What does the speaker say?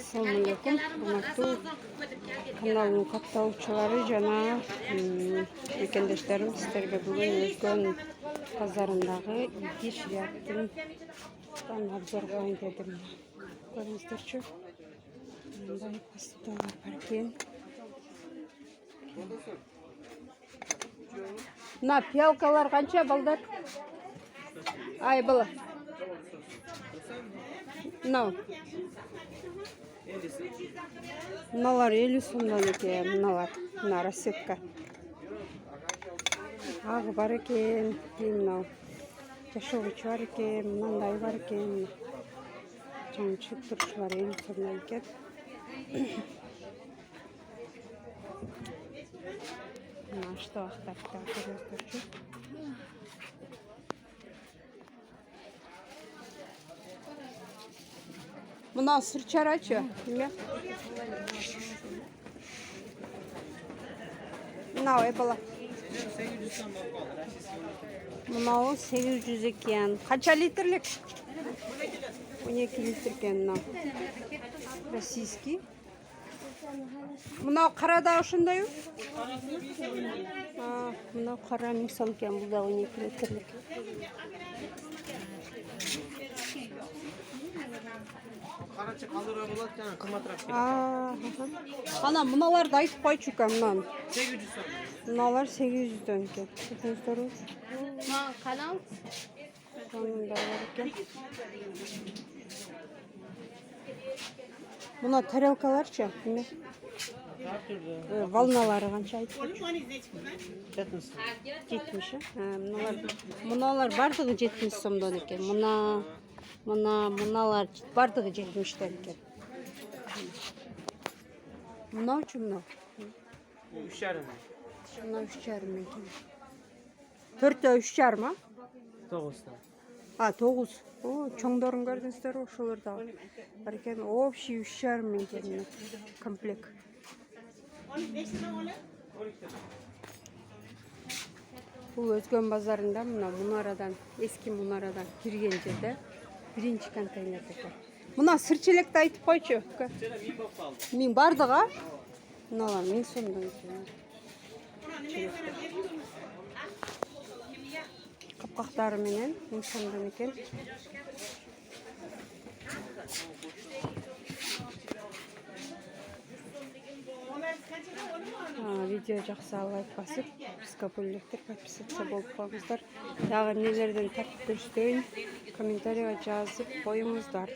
Assalamualaikum, урматтуу каналдын катталуучулары жана мекендештерим, сиздерге бүгүн Өзгөн базарындагы идиш жааттын обзор кылайын дедим. Көрүңүздөрчү, мындай пасталар бар экен. Мына пиалкалар канча балдар? Ай бала. Мыналар 50 сомдон экен, мыналар. Мына рассетка. Агы бар экен, мынау. Жашоочу бар экен, мындай бар экен. Чаңчып турушулар 50 сомдон экен. Мына штабактарды көрүңүздөрчү. Мына сырчарачы, эме? Мынау эбала. Мынау 800 экен. Канча литрлик? 12 литр экен мынау. Российский. Мынау кара да ошондойбу? Мынау кара 1000 сом экен, бул да 12 литрлик. Карачы калдыруу болот жана кымбатыраак. Ана мыналарды айтып койчу экен, мынаны. 800 сом. Мыналар 800дөн экен. Көрүңүздөрбү? Канал. Мында бар экен. Мына тарелкаларчы, эме? Волналары канча айтып? 70. Мыналар бардыгы 70 сомдон экен. Мыналар бардыгы 70ден экен. Мынаучу мынау? 3,5. Мына 3,5 экен. 4тө 3,5 9 9. Чоңдорун көрдүңүздөрбү? Ошолор да бар экен. Общий 3,5 экен комплект. Бул Өзгөн базарында мына мунарадан, эски мунарадан кирген жерде биринчи контейнер экен. Мына сырчелекти айтып койчу. 1000 бардыга? Мыналар 1000 сомдон экен. Капкактары менен 1000 сомдон экен. Видео жакса лайк басып, бизге бөлөктөр подписаться болуп коюңуздар. Дагы эмнелерден тартып көрсөтөйүн, комментарийга жазып коюңуздар.